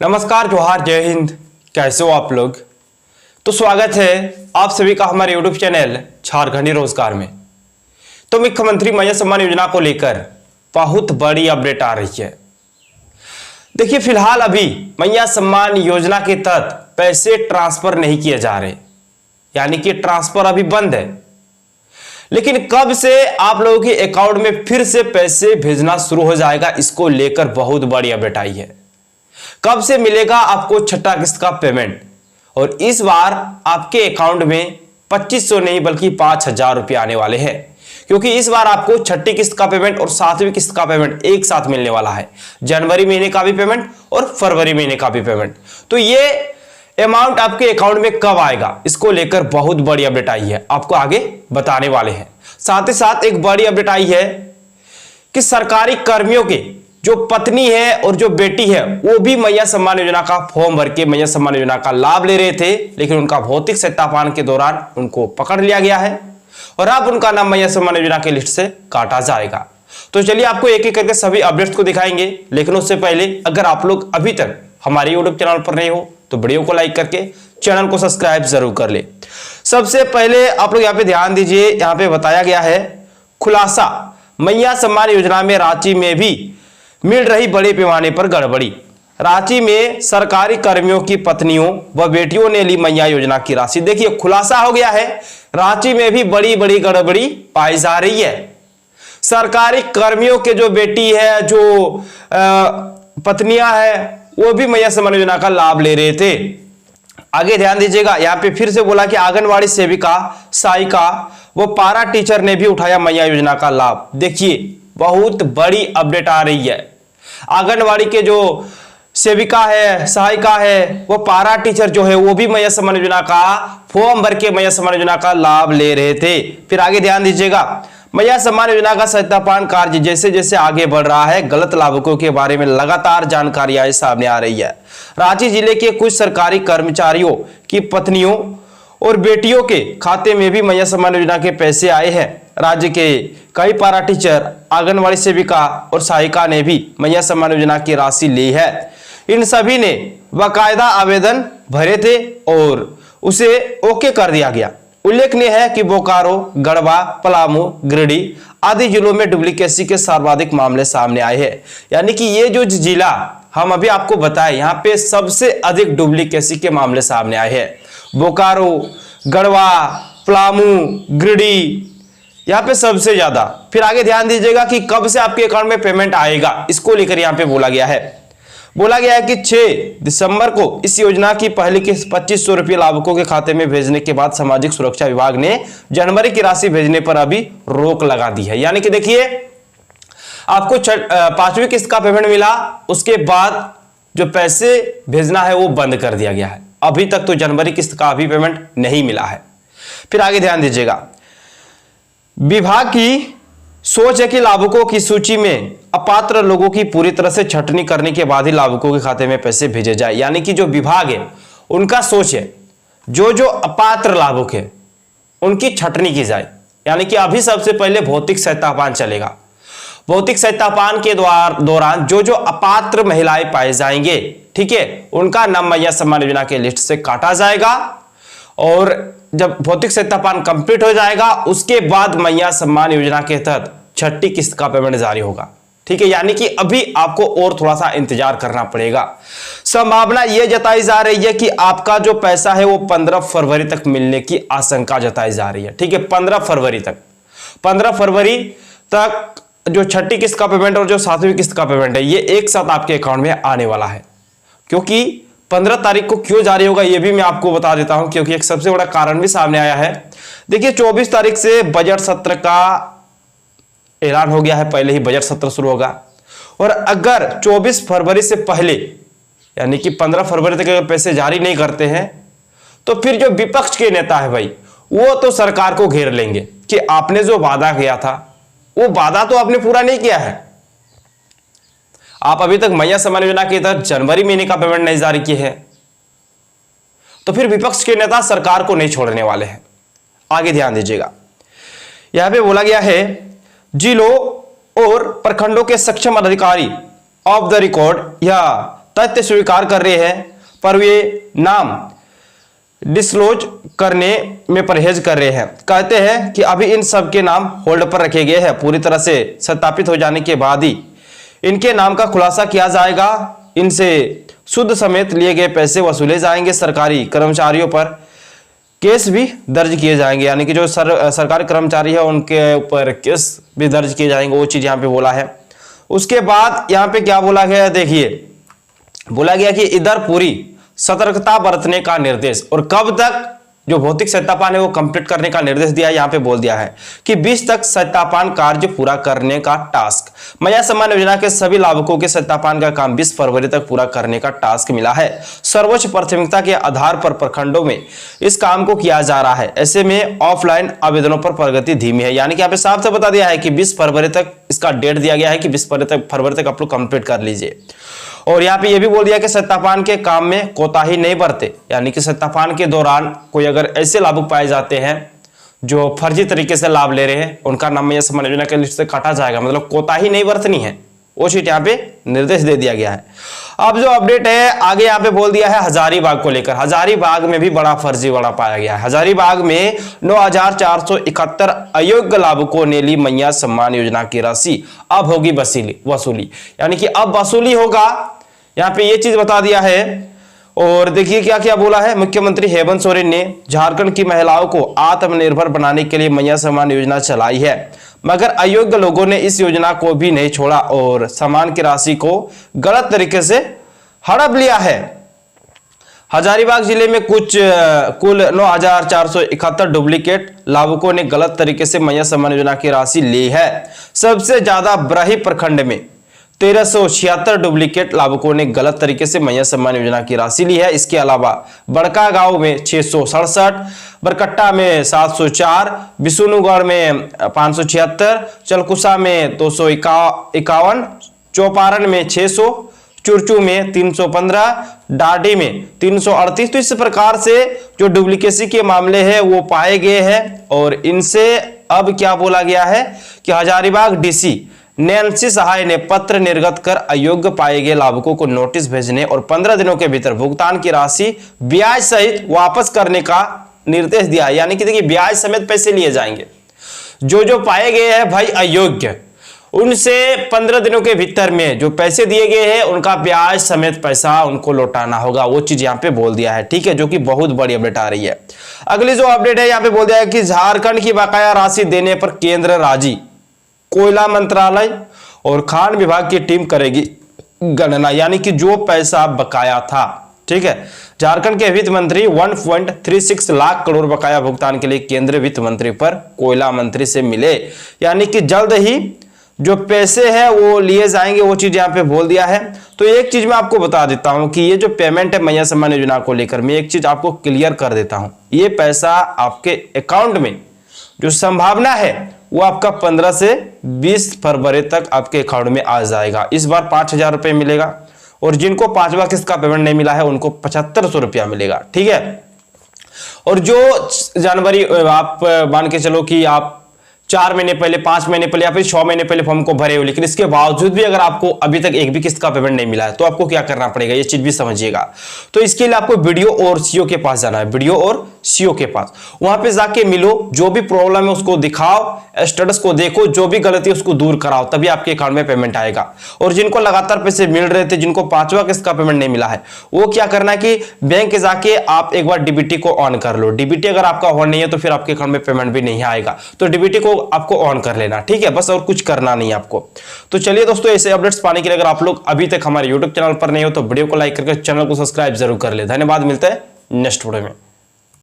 नमस्कार, जोहार, जय हिंद। कैसे हो आप लोग? तो स्वागत है आप सभी का हमारे यूट्यूब चैनल झारखंडी रोजगार में। तो मुख्यमंत्री मैया सम्मान योजना को लेकर बहुत बड़ी अपडेट आ रही है। देखिए, फिलहाल अभी मैया सम्मान योजना के तहत पैसे ट्रांसफर नहीं किए जा रहे, यानी कि ट्रांसफर अभी बंद है। लेकिन कब से आप लोगों के अकाउंट में फिर से पैसे भेजना शुरू हो जाएगा, इसको लेकर बहुत बड़ी अपडेट आई है। कब से मिलेगा आपको छठा किस्त का पेमेंट, और इस बार आपके अकाउंट में 2500 नहीं बल्कि 5000 रुपये आने वाले हैं, क्योंकि इस बार आपको छठी किस्त का पेमेंट और सातवीं किस्त का पेमेंट एक साथ मिलने वाला है। जनवरी महीने का भी पेमेंट और फरवरी महीने का भी पेमेंट। तो ये अमाउंट आपके अकाउंट में कब आएगा, इसको लेकर बहुत बड़ी अपडेट आई है, आपको आगे बताने वाले हैं। साथ ही साथ एक बड़ी अपडेट आई है कि सरकारी कर्मियों के जो पत्नी है और जो बेटी है वो भी मैया सम्मान योजना का फॉर्म भर के मैया सम्मान योजना का लाभ ले रहे थे, लेकिन उनका भौतिक सत्यापन के दौरान उनको पकड़ लिया गया है और अब उनका नाम मैया सम्मान योजना के लिस्ट से काटा जाएगा। तो चलिए आपको एक एक करके सभी अपडेट्स को दिखाएंगे, लेकिन उससे पहले अगर आप लोग अभी तक हमारे यूट्यूब चैनल पर नहीं हो तो वीडियो को लाइक करके चैनल को सब्सक्राइब जरूर कर ले। सबसे पहले आप लोग यहाँ पे ध्यान दीजिए, यहाँ पे बताया गया है खुलासा, मैया सम्मान योजना में रांची में भी मिल रही बड़े पैमाने पर गड़बड़ी। रांची में सरकारी कर्मियों की पत्नियों व बेटियों ने ली मैया योजना की राशि। देखिए, खुलासा हो गया है, रांची में भी बड़ी बड़ी गड़बड़ी पाई जा रही है। सरकारी कर्मियों के जो बेटी है, जो पत्नियां है, वो भी मैया सम्मान योजना का लाभ ले रहे थे। आगे ध्यान दीजिएगा, यहां पे फिर से बोला कि आंगनवाड़ी सेविका, सहायिका व पारा टीचर ने भी उठाया मैया योजना का लाभ। देखिए, बहुत बड़ी अपडेट आ रही है। आंगनवाड़ी के जो सेविका है, सहायिका है, वो पारा टीचर जो है वो भी मैया सम्मान योजना का फॉर्म भर के मैया सम्मान योजना का लाभ ले रहे थे। फिर आगे ध्यान दीजिएगा, मैया सम्मान योजना का सत्यापन कार्य जैसे जैसे आगे बढ़ रहा है, गलत लाभुकों के बारे में लगातार जानकारियां सामने आ रही है। रांची जिले के कुछ सरकारी कर्मचारियों की पत्नियों और बेटियों के खाते में भी मैया सम्मान योजना के पैसे आए हैं। राज्य के कई पारा टीचर, आंगनवाड़ी सेविका और सहायिका ने भी मैया सम्मान योजना की राशि ली है। इन सभी ने बाकायदा आवेदन भरे थे और उसे ओके कर दिया गया। उल्लेखनीय है कि बोकारो, गढ़वा, पलामू, गिरिडीह आदि जिलों में डुप्लीकेसी के सर्वाधिक मामले सामने आए हैं। यानी कि ये जो जिला हम अभी आपको बताएं, यहाँ पे सबसे अधिक डुप्लीकेसी के मामले सामने आए हैं। बोकारो, गढ़वा, पलामू, गिरिडीह, यहाँ पे सबसे ज्यादा। फिर आगे ध्यान दीजिएगा कि कब से आपके अकाउंट में पेमेंट आएगा, इसको लेकर यहाँ पे बोला गया है कि 6 दिसंबर को इस योजना की पहली किस्त 2500 रुपये लाभुकों के खाते में भेजने के बाद सामाजिक सुरक्षा विभाग ने जनवरी की राशि भेजने पर अभी रोक लगा दी है। यानी कि देखिए, आपको 5वीं किस्त का पेमेंट मिला, उसके बाद जो पैसे भेजना है वो बंद कर दिया गया है। अभी तक तो जनवरी किस्त का अभी पेमेंट नहीं मिला है। फिर आगे ध्यान दीजिएगा, विभाग की सोच है कि लाभुकों की सूची में अपात्र लोगों की पूरी तरह से छटनी करने के बाद ही लाभुकों के खाते में पैसे भेजे जाए। यानी कि जो विभाग है उनका सोच है जो जो अपात्र लाभुक है उनकी छटनी की जाए। यानी कि अभी सबसे पहले भौतिक सत्यापन चलेगा। भौतिक सत्यापन के दौरान जो जो अपात्र महिलाएं पाए जाएंगे, ठीक है, उनका नाम मैया सम्मान योजना के लिस्ट से काटा जाएगा और जब भौतिक सत्यापन कंप्लीट हो जाएगा उसके बाद मैया सम्मान योजना के तहत छठी किस्त का पेमेंट जारी होगा। ठीक है, यानी कि अभी आपको और थोड़ा सा इंतजार करना पड़ेगा। संभावना यह जताई जा रही है कि आपका जो पैसा है वो 15 फरवरी तक मिलने की आशंका जताई जा रही है। ठीक है, 15 फरवरी तक जो छठी किस्त का पेमेंट और जो सातवीं किस्त का पेमेंट है ये एक साथ आपके अकाउंट में आने वाला है। क्योंकि 15 तारीख को क्यों जारी होगा ये भी मैं आपको बता देता हूं, क्योंकि एक सबसे बड़ा कारण भी सामने आया है। देखिए, 24 तारीख से बजट सत्र का ऐलान हो गया है, पहले ही बजट सत्र शुरू होगा। और अगर 24 फरवरी से पहले यानी कि 15 फरवरी तक अगर पैसे जारी नहीं करते हैं तो फिर जो विपक्ष के नेता है भाई, वो तो सरकार को घेर लेंगे कि आपने जो वादा किया था वो वादा तो आपने पूरा नहीं किया है। आप अभी तक मैया सम्मान योजना के तहत जनवरी महीने का पेमेंट नहीं जारी किए हैं, तो फिर विपक्ष के नेता सरकार को नहीं छोड़ने वाले हैं। आगे ध्यान दीजिएगा, यहां पे बोला गया है जिलों और प्रखंडों के सक्षम अधिकारी ऑफ द रिकॉर्ड या तथ्य स्वीकार कर रहे हैं, पर वे नाम डिस्क्लोज करने में परहेज कर रहे हैं। कहते हैं कि अभी इन सब के नाम होल्ड पर रखे गए हैं, पूरी तरह से सत्यापित हो जाने के बाद ही इनके नाम का खुलासा किया जाएगा। इनसे सुद समेत लिए गए पैसे वसूले जाएंगे, सरकारी कर्मचारियों पर केस भी दर्ज किए जाएंगे, यानी कि जो सरकारी कर्मचारी है उनके ऊपर केस भी दर्ज किए जाएंगे, वो चीज यहाँ पे बोला है। उसके बाद यहाँ पे क्या बोला गया है, देखिए बोला गया कि इधर पूरी सतर्कता बरतने का निर्देश, और कब तक जो भौतिक सत्यापन है वो कंप्लीट करने का निर्देश दिया है। यहाँ पे बोल दिया है कि 20 तक सत्यापन कार्य पूरा करने का टास्क। मैया सम्मान योजना के सभी लाभुकों के सत्यापन का काम 20 फरवरी तक पूरा करने का टास्क मिला है। सर्वोच्च प्राथमिकता के आधार पर प्रखंडों में इस काम को किया जा रहा है। ऐसे में ऑफलाइन आवेदनों पर प्रगति धीमी है, यानी कि यहाँ पे साफ से बता दिया है कि 20 फरवरी तक इसका डेट दिया गया है कि 20 फरवरी तक आप लोग कंप्लीट कर लीजिए। और यहाँ पे ये भी बोल दिया कि सत्यापन के काम में कोताही नहीं बरते, यानी कि सत्यापन के दौरान कोई अगर ऐसे लाभुक पाए जाते हैं जो फर्जी तरीके से लाभ ले रहे हैं, उनका नाम मैया सम्मान योजना के लिस्ट से काटा जाएगा, मतलब कोताही नहीं बरतनी है, वो चीज यहाँ पे निर्देश दे दिया गया है। अब जो अपडेट है आगे यहाँ पे बोल दिया है हजारीबाग को लेकर। हजारीबाग में भी बड़ा फर्जीवाड़ा पाया गया है। हजारीबाग में 9,471 अयोग्य लाभुकों ने ली मैया सम्मान योजना की राशि, अब होगी वसूली, यानी कि अब वसूली होगा, यहाँ पे ये चीज बता दिया है। और देखिए क्या क्या बोला है, मुख्यमंत्री हेमंत सोरेन ने झारखंड की महिलाओं को आत्मनिर्भर बनाने के लिए मैया सम्मान योजना चलाई है, मगर अयोग्य लोगों ने इस योजना को भी नहीं छोड़ा और सम्मान की राशि को गलत तरीके से हड़प लिया है। हजारीबाग जिले में कुल 9,471 डुप्लीकेट लाभुकों ने गलत तरीके से मैया सम्मान योजना की राशि ली है। सबसे ज्यादा बरही प्रखंड में 1376 डुप्लीकेट लाभुकों ने गलत तरीके से मैया सम्मान योजना की राशि ली है। इसके अलावा बड़का गांव में 667, बरकट्टा में 704, बिशुनुगढ़ में 576, चलकुसा में 251, चौपारण में 600, चुरचू में 315, डाडी में 338। तो इस प्रकार से जो डुप्लीकेसी के मामले हैं वो पाए गए हैं। और इनसे अब क्या बोला गया है कि हजारीबाग डीसी नैन्सी सहाय ने पत्र निर्गत कर अयोग्य पाए गए लाभुकों को नोटिस भेजने और 15 दिनों के भीतर भुगतान की राशि ब्याज सहित वापस करने का निर्देश दिया है। यानी कि देखिए ब्याज समेत पैसे लिए जाएंगे। जो पाए गए हैं भाई अयोग्य, उनसे 15 दिनों के भीतर में जो पैसे दिए गए हैं उनका ब्याज समेत पैसा उनको लौटाना होगा, वो चीज यहाँ पे बोल दिया है। ठीक है, जो कि बहुत बड़ी अपडेट आ रही है। अगली जो अपडेट है यहाँ पे बोल दिया है कि झारखंड की बकाया राशि देने पर केंद्र राजी, कोयला मंत्रालय और खान विभाग की टीम करेगी गणना, यानी कि जो पैसा बकाया था। ठीक है, झारखंड के वित्त मंत्री 1.36 लाख करोड़ बकाया भुगतान के लिए केंद्रीय वित्त मंत्री पर कोयला मंत्री से मिले, यानी कि जल्द ही जो पैसे हैं वो लिए जाएंगे, वो चीज यहाँ पे बोल दिया है। तो एक चीज मैं आपको बता देता हूं कि ये जो पेमेंट है मैया सम्मान योजना को लेकर, मैं एक चीज आपको क्लियर कर देता हूं, ये पैसा आपके अकाउंट में जो संभावना है वो आपका 15 से 20 फरवरी तक आपके अकाउंट में आ जाएगा। इस बार 5,000 रुपए मिलेगा, और जिनको 5वां किस्त का पेमेंट नहीं मिला है उनको 7500 रुपया मिलेगा। ठीक है, और जो जनवरी आप मान के चलो कि आप 4 महीने पहले, 5 महीने पहले या फिर 6 महीने पहले फॉर्म को भरे हो, लेकिन इसके बावजूद भी अगर आपको अभी तक एक भी किस्त का पेमेंट नहीं मिला है तो आपको क्या करना पड़ेगा, ये चीज भी समझिएगा। तो इसके लिए आपको वीडियो और सीओ के पास जाना है, वीडियो और सीओ के पास, वहां पे जाके मिलो, जो भी प्रॉब्लम है उसको दिखाओ, स्टेटस को देखो, जो भी गलती है उसको दूर कराओ, तभी आपके अकाउंट में पेमेंट आएगा। और जिनको लगातार पैसे मिल रहे थे, जिनको 5वां किस्त का पेमेंट नहीं मिला है, वो क्या करना है कि बैंक जाके आप एक बार डीबीटी को ऑन कर लो। डीबीटी अगर आपका ऑन नहीं है तो फिर आपके अकाउंट में पेमेंट भी नहीं आएगा, तो डीबीटी को आपको ऑन कर लेना। ठीक है, बस और कुछ करना नहीं आपको। तो चलिए दोस्तों, ऐसे अपडेट्स पाने के लिए अगर आप लोग अभी तक हमारे यूट्यूब चैनल पर नहीं हो तो वीडियो को लाइक करके चैनल को सब्सक्राइब जरूर कर ले। धन्यवाद, मिलते हैं नेक्स्ट वीडियो में।